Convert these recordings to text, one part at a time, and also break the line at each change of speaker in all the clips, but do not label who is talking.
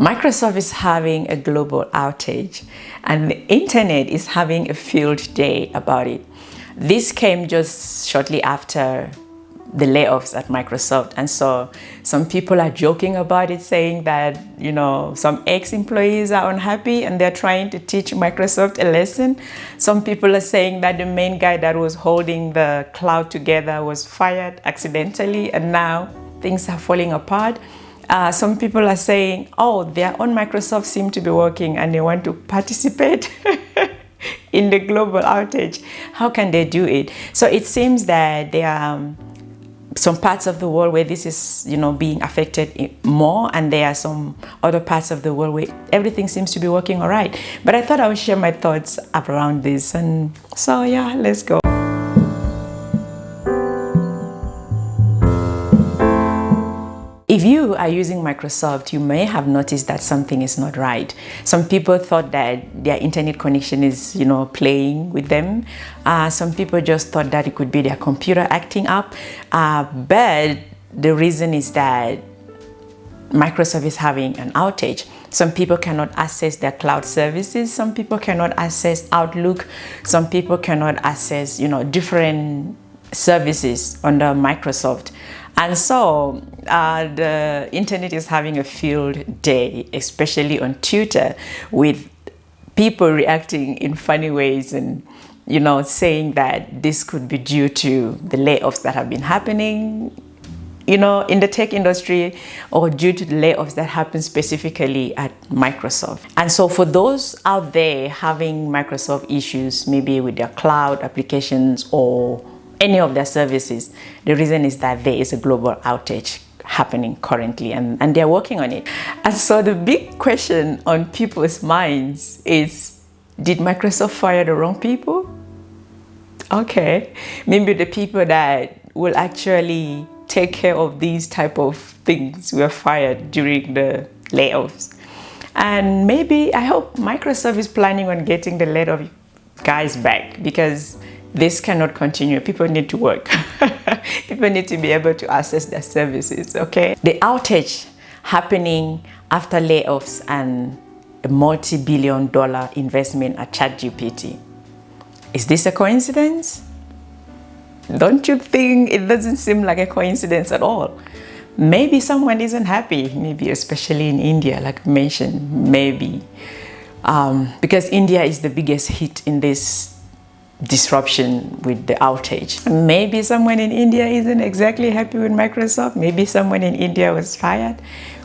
Microsoft is having a global outage and the internet is having a field day about it. This came just shortly after the layoffs at Microsoft, and so some people are joking about it, saying that, you know, some ex-employees are unhappy and they're trying to teach Microsoft a lesson. Some people are saying that the main guy that was holding the cloud together was fired accidentally and now things are falling apart. Some people are saying, oh, their own Microsoft seem to be working and they want to participate in the global outage. How can they do it? So it seems that there are some parts of the world where this is, you know, being affected more, and there are some other parts of the world where everything seems to be working all right. But I thought I would share my thoughts around this, and so yeah, let's go. If you are using Microsoft, you may have noticed that something is not right. Some people thought that their internet connection is, you know, playing with them. Some people just thought that it could be their computer acting up. But the reason is that Microsoft is having an outage. Some people cannot access their cloud services. Some people cannot access Outlook. Some people cannot access, you know, different services under Microsoft. And so the internet is having a field day, especially on Twitter, with people reacting in funny ways and, you know, saying that this could be due to the layoffs that have been happening, you know, in the tech industry, or due to the layoffs that happen specifically at Microsoft. And so for those out there having Microsoft issues, maybe with their cloud applications or any of their services, the reason is that there is a global outage happening currently, and they're working on it. And so the big question on people's minds is, did Microsoft fire the wrong people? Okay, maybe the people that will actually take care of these type of things were fired during the layoffs. And maybe, I hope Microsoft is planning on getting the laid off guys back, because this cannot continue. People need to work. People need to be able to access their services, okay? The outage happening after layoffs and a multi-billion-dollar investment at ChatGPT. Is this a coincidence? Don't you think it doesn't seem like a coincidence at all? Maybe someone isn't happy, maybe especially in India, like I mentioned, maybe. Because India is the biggest hit in this disruption with the outage. Maybe someone in India isn't exactly happy with Microsoft. Maybe someone in India was fired.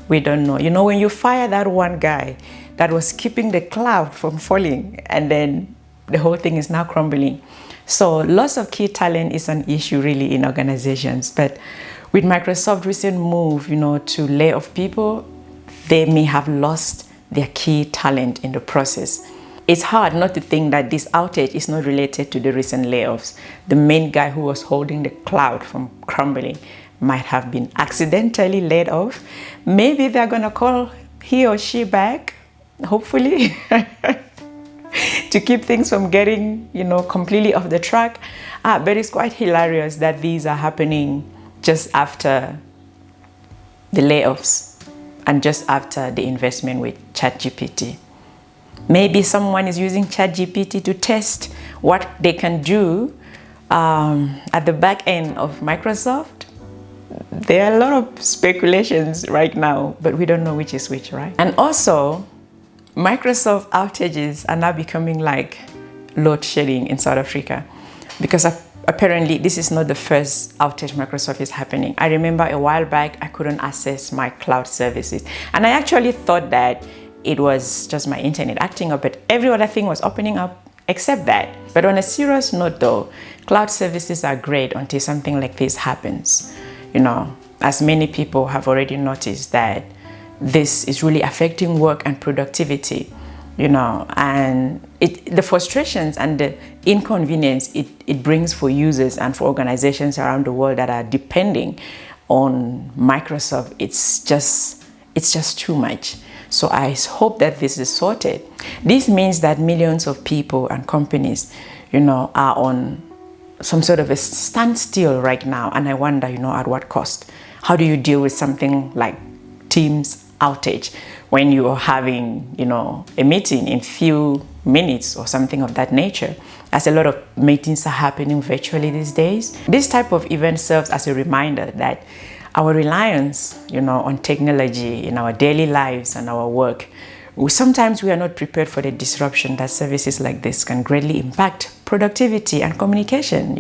We don't know. You know, when you fire that one guy that was keeping the cloud from falling, and then the whole thing is now crumbling. So loss of key talent is an issue really in organizations. But with Microsoft's recent move, you know, to lay off people, they may have lost their key talent in the process. It's hard not to think that this outage is not related to the recent layoffs. The main guy who was holding the cloud from crumbling might have been accidentally laid off. Maybe they're gonna call he or she back, hopefully, to keep things from getting, you know, completely off the track. But it's quite hilarious that these are happening just after the layoffs and just after the investment with ChatGPT. Maybe someone is using ChatGPT to test what they can do at the back end of Microsoft. There are a lot of speculations right now, but we don't know which is which, right? And also, Microsoft outages are now becoming like load shedding in South Africa, because apparently this is not the first outage Microsoft is happening. I remember a while back, I couldn't access my cloud services. And I actually thought that it was just my internet acting up, but every other thing was opening up except that. But on a serious note though, cloud services are great until something like this happens. You know, as many people have already noticed that this is really affecting work and productivity, you know, and the frustrations and the inconvenience it brings for users and for organizations around the world that are depending on Microsoft, it's just too much. So I hope that this is sorted. This means that millions of people and companies, you know, are on some sort of a standstill right now. And I wonder, you know, at what cost? How do you deal with something like Teams outage, when you are having, a meeting in few minutes or something of that nature, as a lot of meetings are happening virtually these days. This type of event serves as a reminder that our reliance, on technology in our daily lives and our work, sometimes we are not prepared for the disruption that services like this can greatly impact productivity and communication.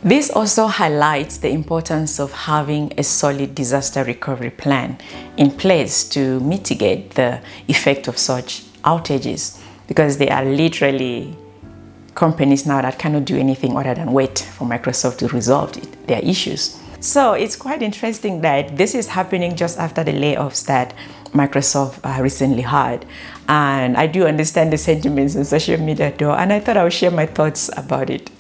This also highlights the importance of having a solid disaster recovery plan in place to mitigate the effect of such outages, because there are literally companies now that cannot do anything other than wait for Microsoft to resolve their issues. So it's quite interesting that this is happening just after the layoffs that Microsoft recently had. And I do understand the sentiments on social media though, and I thought I would share my thoughts about it.